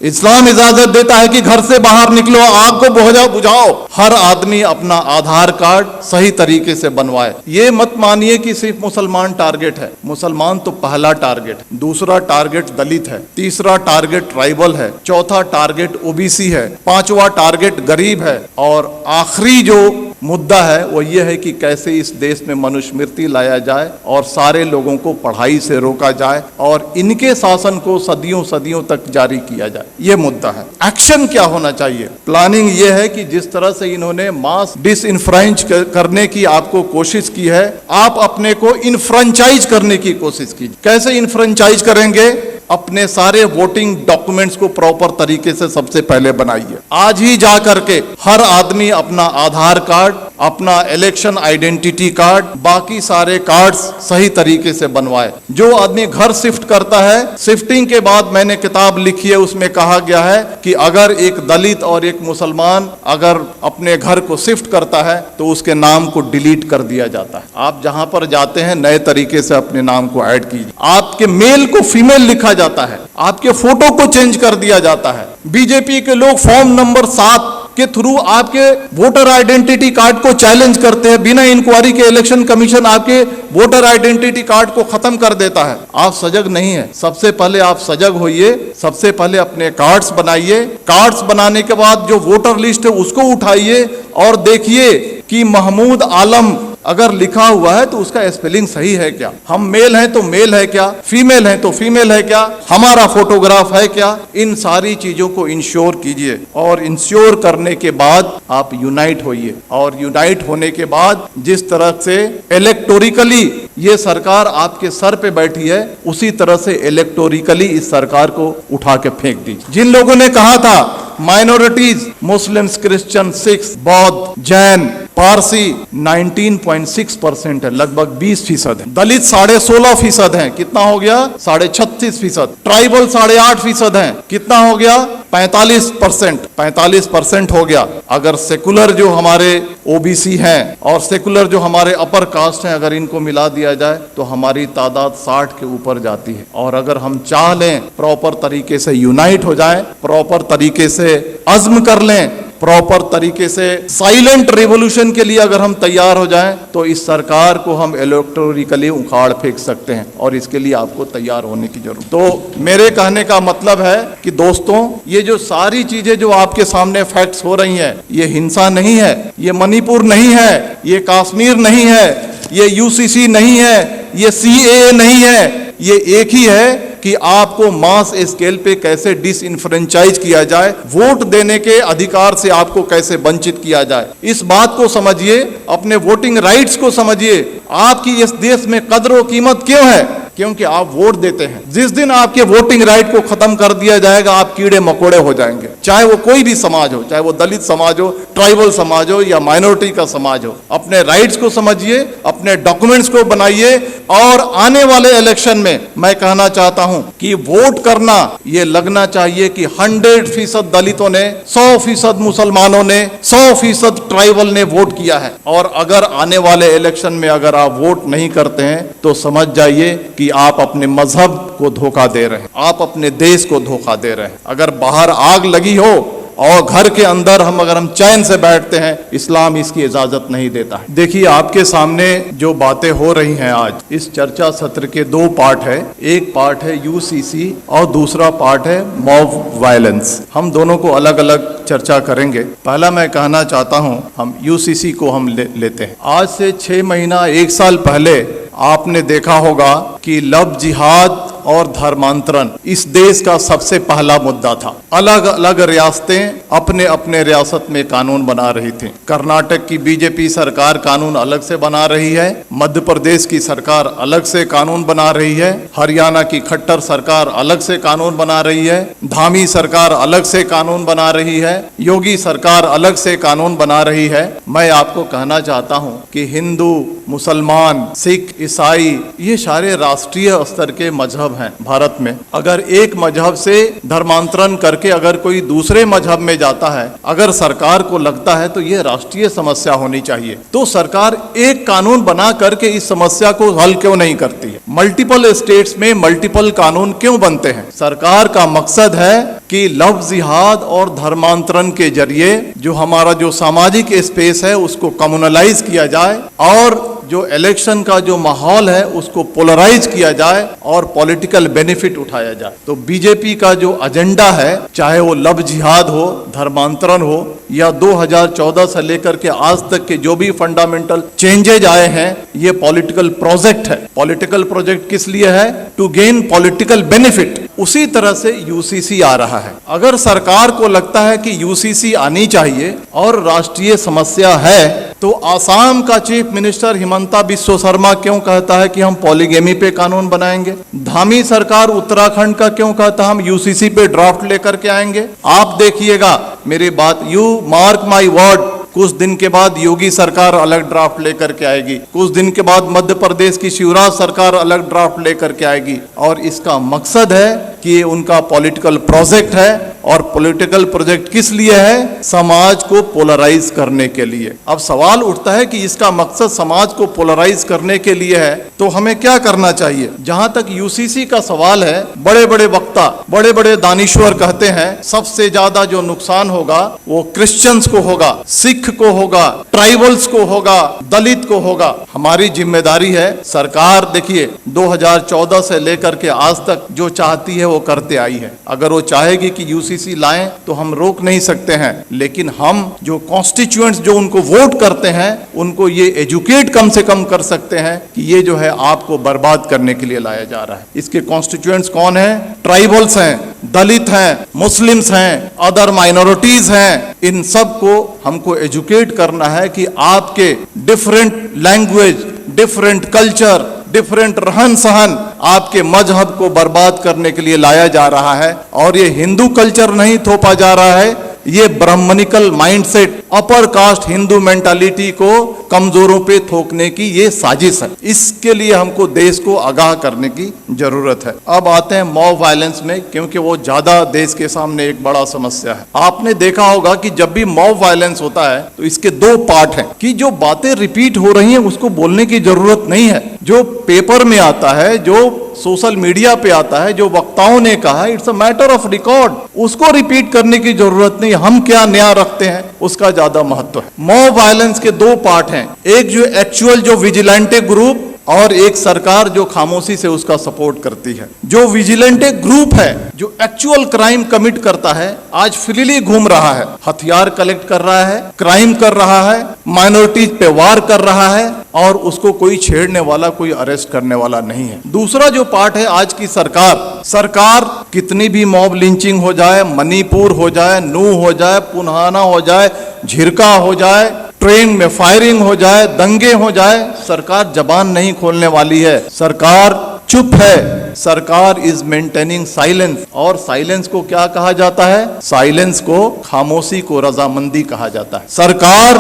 इस्लाम इजाजत देता है कि घर से बाहर निकलो, आग को बुझाओ, हर आदमी अपना आधार कार्ड सही तरीके से बनवाए। ये मत मानिए कि सिर्फ मुसलमान टारगेट है। मुसलमान तो पहला टारगेट, दूसरा टारगेट दलित है, तीसरा टारगेट ट्राइबल है, चौथा टारगेट ओबीसी है, पांचवा टारगेट गरीब है, और आखिरी जो मुद्दा है वो ये है कि कैसे इस देश में मनुस्मृति लाया जाए और सारे लोगों को पढ़ाई से रोका जाए और इनके शासन को सदियों सदियों तक जारी किया जाए। ये मुद्दा है। एक्शन क्या होना चाहिए? प्लानिंग ये है कि जिस तरह से इन्होंने मास डिसइंफ्रेंच करने की आपको कोशिश की है, आप अपने को इनफ्रेंचाइज करने की कोशिश कीजिए। कैसे इनफ्रेंचाइज करेंगे? अपने सारे वोटिंग डॉक्यूमेंट्स को प्रॉपर तरीके से सबसे पहले बनाइए। आज ही जा करके हर आदमी अपना आधार कार्ड, अपना इलेक्शन आइडेंटिटी कार्ड, बाकी सारे कार्ड्स सही तरीके से बनवाए। जो आदमी घर शिफ्ट करता है, शिफ्टिंग के बाद मैंने किताब लिखी है, उसमें कहा गया है कि अगर एक दलित और एक मुसलमान अगर अपने घर को शिफ्ट करता है तो उसके नाम को डिलीट कर दिया जाता है। आप जहां पर जाते हैं नए तरीके से अपने नाम को ऐड कीजिए। आपके मेल को फीमेल लिखा जाता है, आपके फोटो को चेंज कर दिया जाता है। बीजेपी के लोग फॉर्म नंबर 7 के थ्रू आपके वोटर आइडेंटिटी कार्ड को चैलेंज करते हैं। बिना इंक्वायरी के इलेक्शन कमीशन आपके वोटर आइडेंटिटी कार्ड को खत्म कर देता है। आप सजग नहीं है। सबसे पहले आप सजग होइए, सबसे पहले अपने कार्ड्स बनाइए। कार्ड्स बनाने के बाद जो वोटर लिस्ट है उसको उठाइए और देखिए कि महमूद आलम अगर लिखा हुआ है तो उसका स्पेलिंग सही है क्या, हम मेल हैं तो मेल है क्या, फीमेल हैं तो फीमेल है क्या, हमारा फोटोग्राफ है क्या। इन सारी चीजों को इंश्योर कीजिए और इंश्योर करने के बाद आप यूनाइट होइए। और यूनाइट होने के बाद जिस तरह से इलेक्टोरिकली ये सरकार आपके सर पे बैठी है, उसी तरह से इलेक्टोरिकली इस सरकार को उठा के फेंक दीजिए। जिन लोगों ने कहा था माइनॉरिटीज, मुस्लिम्स, क्रिश्चियन, सिख, बौद्ध, जैन, पारसी 19.6% है, लगभग 20% है। दलित 16.5% है, कितना हो गया? 36.5%। ट्राइबल 8.5% है, कितना हो गया? 45% हो गया। अगर सेकुलर जो हमारे ओबीसी हैं और सेकुलर जो हमारे अपर कास्ट हैं, अगर इनको मिला दिया जाए तो हमारी तादाद 60 के ऊपर जाती है। और अगर हम चाह लें प्रॉपर तरीके से यूनाइट हो जाएं, प्रॉपर तरीके से अज़्म कर लें, प्रॉपर तरीके से साइलेंट रिवॉल्यूशन के लिए अगर हम तैयार हो जाएं तो इस सरकार को हम इलेक्टोरिकली उखाड़ फेंक सकते हैं। और इसके लिए आपको तैयार होने की जरूरत। तो मेरे कहने का मतलब है कि दोस्तों, ये जो सारी चीजें जो आपके सामने फैक्ट्स हो रही हैं, ये हिंसा नहीं है, ये मणिपुर नहीं है, ये कश्मीर नहीं है, ये यूसीसी नहीं है, ये सीएए नहीं है। ये एक ही है कि आपको मास स्केल पे कैसे डिसइंफ्रेंचाइज किया जाए, वोट देने के अधिकार से आपको कैसे वंचित किया जाए। इस बात को समझिए, अपने वोटिंग राइट्स को समझिए। आपकी इस देश में कदर और कीमत क्यों है? क्योंकि आप वोट देते हैं। जिस दिन आपके वोटिंग राइट को खत्म कर दिया जाएगा, आप कीड़े मकोड़े हो जाएंगे। चाहे वो कोई भी समाज हो, चाहे वो दलित समाज हो, ट्राइबल समाज हो या माइनॉरिटी का समाज हो। अपने राइट्स को समझिए, अपने डॉक्यूमेंट्स को बनाइए और आने वाले इलेक्शन में मैं कहना चाहता हूं कि वोट करना ये लगना चाहिए कि 100% दलितों ने, 100% मुसलमानों ने, 100% ट्राइबल ने वोट किया है। और अगर आने वाले इलेक्शन में अगर आप वोट नहीं करते हैं तो समझ जाइए कि आप अपने मजहब को धोखा दे रहे हैं, आप अपने देश को धोखा दे रहे हैं। अगर बाहर आग लगी हो और घर के अंदर अगर हम चैन से बैठते हैं, इस्लाम इसकी इजाजत नहीं देता है। देखिए, आपके सामने जो बातें हो रही हैं आज, इस चर्चा सत्र के 2 पार्ट है। एक पार्ट है यूसीसी और दूसरा पार्ट है मॉब वायलेंस। हम दोनों को अलग अलग चर्चा करेंगे। पहला मैं कहना चाहता हूं, हम यूसीसी को हम लेते हैं। आज से 6 महीना 1 साल पहले आपने देखा होगा कि लव जिहाद और धर्मांतरण इस देश का सबसे पहला मुद्दा था। अलग अलग रियासतें अपने अपने रियासत में कानून बना रही थी। कर्नाटक की बीजेपी सरकार कानून अलग से बना रही है, मध्य प्रदेश की सरकार अलग से कानून बना रही है, हरियाणा की खट्टर सरकार अलग से कानून बना रही है, धामी सरकार अलग से कानून बना रही है, योगी सरकार अलग से कानून बना रही है। मैं आपको कहना चाहता हूं कि हिंदू, मुसलमान, सिख, ईसाई ये सारे राष्ट्रीय स्तर के मजहब हैं। हैं भारत में, अगर एक मजहब से धर्मांतरण करके अगर कोई दूसरे मजहब में जाता है, अगर सरकार को लगता है तो ये राष्ट्रीय समस्या होनी चाहिए, तो सरकार एक कानून बना करके इस समस्या को हल क्यों नहीं करती है? मल्टीपल स्टेट्स में मल्टीपल कानून क्यों बनते हैं? सरकार का मकसद है कि लव जिहाद और धर्मांतरण के जरिए जो हमारा जो सामाजिक स्पेस है उसको कम्युनलाइज किया जाए और जो इलेक्शन का जो माहौल है उसको पोलराइज किया जाए और पॉलिटिकल बेनिफिट उठाया जाए। तो बीजेपी का जो एजेंडा है, चाहे वो लव जिहाद हो, धर्मांतरण हो, या 2014 से लेकर के आज तक के जो भी फंडामेंटल चेंजेज आए हैं, ये पॉलिटिकल प्रोजेक्ट है। पॉलिटिकल प्रोजेक्ट किस लिए है? To gain political benefit. उसी तरह से यूसीसी आ रहा है। अगर सरकार को लगता है कि यूसीसी आनी चाहिए और राष्ट्रीय समस्या है, तो आसाम का चीफ मिनिस्टर हिमंता बिस्वा शर्मा क्यों कहता है कि हम पॉलीगेमी पे कानून बनाएंगे? धामी सरकार उत्तराखंड का क्यों कहता है हम यूसीसी पे ड्राफ्ट लेकर के आएंगे? आप देखिएगा मेरी बात, यू मार्क माई वर्ड, कुछ दिन के बाद योगी सरकार अलग ड्राफ्ट लेकर के आएगी, कुछ दिन के बाद मध्य प्रदेश की शिवराज सरकार अलग ड्राफ्ट लेकर के आएगी, और इसका मकसद है कि ये उनका पॉलिटिकल प्रोजेक्ट है। और पॉलिटिकल प्रोजेक्ट किस लिए है? समाज को पोलराइज करने के लिए। अब सवाल उठता है कि इसका मकसद समाज को पोलराइज करने के लिए है, तो हमें क्या करना चाहिए? जहां तक यूसीसी का सवाल है, बड़े बड़े वक्ता, बड़े बड़े दानिश्वर कहते हैं सबसे ज्यादा जो नुकसान होगा वो क्रिश्चियंस को होगा, सिख को होगा, ट्राइबल्स को होगा, दलित को होगा। हमारी जिम्मेदारी है, सरकार देखिए 2014 से लेकर के आज तक जो चाहती है वो करते आई है। अगर वो चाहेगी कि यूसीसी लाएं तो हम रोक नहीं सकते हैं, लेकिन हम जो कॉन्स्टिट्यूएंट्स जो उनको वोट करते हैं उनको ये एजुकेट कम से कम कर सकते हैं कि ये जो है आपको बर्बाद करने के लिए लाया जा रहा है। इसके कॉन्स्टिट्यूएंट्स कौन है? ट्राइबल्स हैं, दलित हैं, मुस्लिम्स हैं, अदर माइनॉरिटीज हैं। इन सब को हमको एजुकेट करना है कि आपके different language, different culture, different रहन सहन आपके मजहब को बर्बाद करने के लिए लाया जा रहा है। और ये हिंदू कल्चर नहीं थोपा जा रहा है, ये Brahmanical mindset, upper caste Hindu mentality को कमजोरों पे थोकने की ये साजिश है। इसके लिए हमको देश को आगाह करने की जरूरत है। अब आते हैं मॉब वायलेंस में, क्योंकि वो ज्यादा देश के सामने एक बड़ा समस्या है। आपने देखा होगा कि जब भी मॉब वायलेंस होता है तो इसके दो पार्ट हैं कि जो बातें रिपीट हो रही हैं उसको बोलने की जरूरत नहीं है। जो पेपर में आता है, जो सोशल मीडिया पे आता है, जो वक्ताओं ने कहा, it's a matter of record, उसको रिपीट करने की जरूरत नहीं। हम क्या नया रखते हैं उसका ज्यादा महत्व है। मॉब वायलेंस के दो पार्ट हैं, एक जो एक्चुअल जो विजिलेंटे ग्रुप और एक सरकार जो खामोशी से उसका सपोर्ट करती है। जो विजिलेंटे ग्रुप है, जो एक्चुअल क्राइम कमिट करता है, आज फ्रीली घूम रहा है, हथियार कलेक्ट कर रहा है, क्राइम कर रहा है, माइनॉरिटीज पे वार कर रहा है, और उसको कोई छेड़ने वाला, कोई अरेस्ट करने वाला नहीं है। दूसरा जो पार्ट है आज की सरकार कितनी भी मॉब लिंचिंग हो जाए, मणिपुर हो जाए, नू हो जाए, पुन्हाना हो जाए, झिरका हो जाए, ट्रेन में फायरिंग हो जाए, दंगे हो जाए, सरकार जबान नहीं खोलने वाली है। सरकार चुप है। सरकार इज मेंटेनिंग साइलेंस। और साइलेंस को क्या कहा जाता है? साइलेंस को, खामोशी को रजामंदी कहा जाता है। सरकार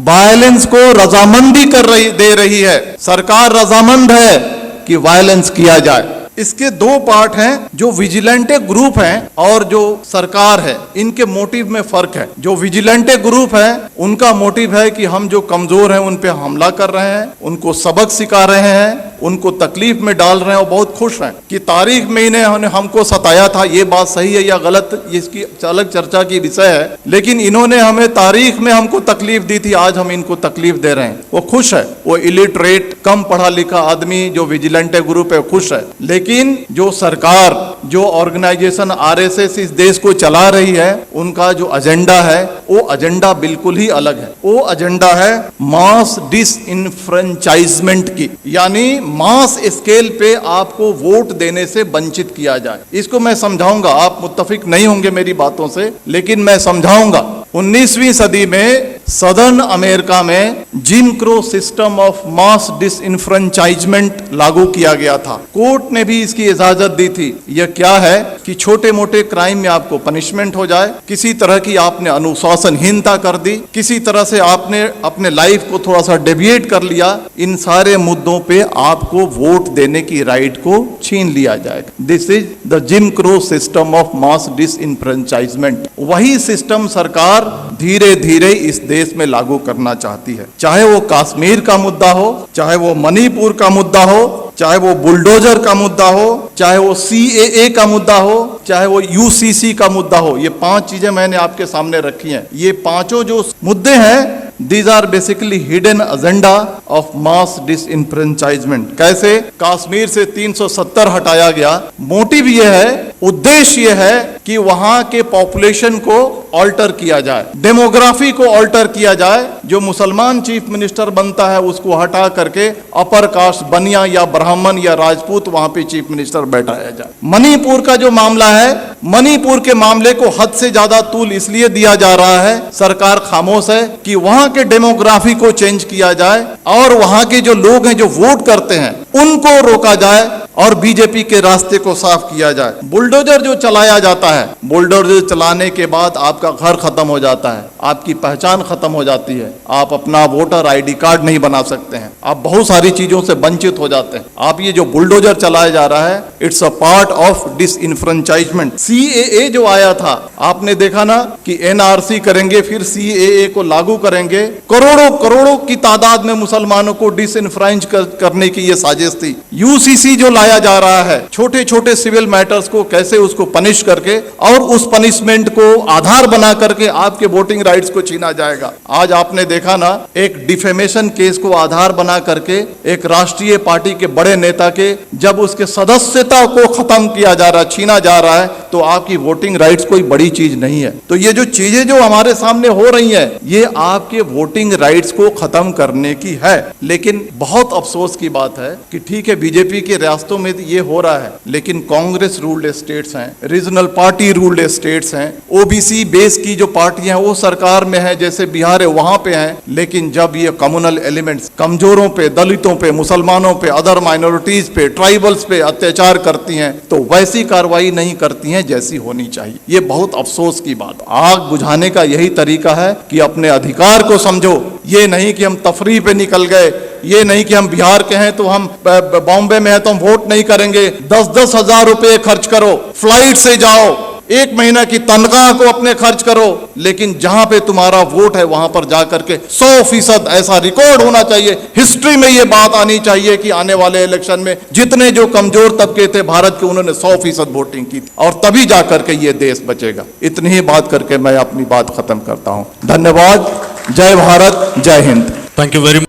वायलेंस को रजामंदी दे रही है। सरकार रजामंद है कि वायलेंस किया जाए। इसके दो पार्ट हैं, जो विजिलेंटे ग्रुप हैं और जो सरकार है, इनके मोटिव में फर्क है। जो विजिलेंटे ग्रुप है उनका मोटिव है कि हम जो कमजोर हैं उन पे हमला कर रहे हैं, उनको सबक सिखा रहे हैं, उनको तकलीफ में डाल रहे हैं, और बहुत खुश हैं कि तारीख में इन्हें हमको सताया था। ये बात सही है या गलत, इसकी अलग चर्चा की विषय है, लेकिन इन्होंने हमें तारीख में हमको तकलीफ दी थी, आज हम इनको तकलीफ दे रहे हैं। वो खुश है, वो इलिटरेट, कम पढ़ा लिखा आदमी जो विजिलेंटे ग्रुप है खुश है। लेकिन जो सरकार, जो ऑर्गेनाइजेशन आरएसएस इस देश को चला रही है, उनका जो एजेंडा है वो एजेंडा बिल्कुल ही अलग है। वो एजेंडा है मास डिसइनफ्रेंचाइजमेंट की, यानी मास स्केल पे आपको वोट देने से वंचित किया जाए। इसको मैं समझाऊंगा, आप मुत्तफिक नहीं होंगे मेरी बातों से, लेकिन मैं समझाऊंगा। 19वीं सदी में सदर्न अमेरिका में gym crow system of mass disenfranchisement लागू किया गया था। कोर्ट ने भी इसकी इजाजत दी थी। यह क्या है कि छोटे मोटे क्राइम में आपको पनिशमेंट हो जाए, किसी तरह की आपने अनुशासनहीनता कर दी, किसी तरह से आपने अपने लाइफ को थोड़ा सा डेविएट कर लिया, इन सारे मुद्दों पे आपको वोट देने की राइट को छीन लिया जाएगा। This is the gym crow system of mass disenfranchisement. वही सिस्टम सरकार धीरे धीरे इस देश में लागू करना चाहती है। चाहे वो कश्मीर का मुद्दा हो, चाहे वो मणिपुर का मुद्दा हो, चाहे वो बुलडोजर का मुद्दा हो, चाहे वो CAA का मुद्दा हो, चाहे वो UCC का मुद्दा हो, ये 5 चीजें मैंने आपके सामने रखी हैं। ये पांचों जो मुद्दे हैं, these are basically hidden agenda of mass disenfranchisement। कैसे कश्मीर से 370 हटाया गया, मोटिव ये है, उद्देश्य ये है कि वहां के पॉपुलेशन को ऑल्टर किया जाए, डेमोग्राफी को ऑल्टर किया जाए। जो मुसलमान चीफ मिनिस्टर बनता है उसको हटा करके अपर कास्ट बनिया या ब्राह्मण या राजपूत वहां पे चीफ मिनिस्टर बैठाया जाए। मणिपुर का जो मामला है, मणिपुर के मामले को हद से ज्यादा तूल इसलिए दिया जा रहा है, सरकार खामोश है, कि वहां के डेमोग्राफी को चेंज किया जाए और वहां के जो लोग हैं जो वोट करते हैं उनको रोका जाए और बीजेपी के रास्ते को साफ किया जाए। बुलडोजर जो चलाया जाता है, बुलडोजर चलाने के बाद आपका घर खत्म हो जाता है, आपकी पहचान खत्म हो जाती है, आप अपना वोटर ID कार्ड नहीं बना सकते हैं, आप बहुत सारी चीजों से वंचित हो जाते हैं। आप ये जो बुलडोजर चलाया जा रहा है, it's a part of disenfranchisement. CAA जो आया था, आपने देखा ना कि NRC करेंगे, फिर CAA को लागू करेंगे, करोड़ों करोड़ों की तादाद में मुसलमानों को डिसइनफ्रेंच करने की ये साजिश थी। UCC जो लाया जा रहा है, छोटे छोटे सिविल मैटर्स को कैसे उसको पनिश करके और उस पनिशमेंट को आधार बना करके आपके वोटिंग राइट्स को छीना जाएगा। आज आपने देखा ना, एक डिफेमेशन केस को आधार बना करके एक राष्ट्रीय पार्टी के बड़े नेता के जब उसके सदस्यता को खत्म किया जा रहा, छीना जा रहा है, तो आपकी वोटिंग राइट्स कोई बड़ी चीज नहीं है। तो ये जो चीजें जो हमारे सामने हो रही हैं, ये आपके वोटिंग राइट्स को खत्म करने की है। लेकिन बहुत अफसोस की बात है कि ठीक है, बीजेपी के रियासतों में ये हो रहा है, लेकिन कांग्रेस रूल्ड स्टेट्स हैं, रीजनल पार्टी रूल्ड स्टेट्स हैं, OBC बेस की जो पार्टियां वो सरकार में है, जैसे बिहार है वहां पे हैं। लेकिन जब ये कम्युनल एलिमेंट्स कमजोरों पे, दलितों पे, मुसलमानों पे, अदर माइनॉरिटीज पे, ट्राइबल्स पे अत्याचार करती हैं, तो वैसी कार्रवाई नहीं करती हैं जैसी होनी चाहिए। ये बहुत अफसोस की बात। आग बुझाने का यही तरीका है कि अपने अधिकार को समझो। ये नहीं कि हम तफरीह पे निकल गए, ये नहीं कि हम बिहार के हैं तो हम बॉम्बे में हैं तो हम वोट नहीं करेंगे। 10-10 हजार रुपए खर्च करो, फ्लाइट से जाओ, 1 महीना की तनख्वाह को अपने खर्च करो, लेकिन जहां पे तुम्हारा वोट है वहां पर जाकर के 100% ऐसा रिकॉर्ड होना चाहिए, हिस्ट्री में ये बात आनी चाहिए कि आने वाले इलेक्शन में जितने जो कमजोर तबके थे भारत के, उन्होंने 100% वोटिंग की थी, और तभी जाकर के ये देश बचेगा। इतनी ही बात करके मैं अपनी बात खत्म करता हूं। धन्यवाद। जय भारत, जय Hind. Thank you very much.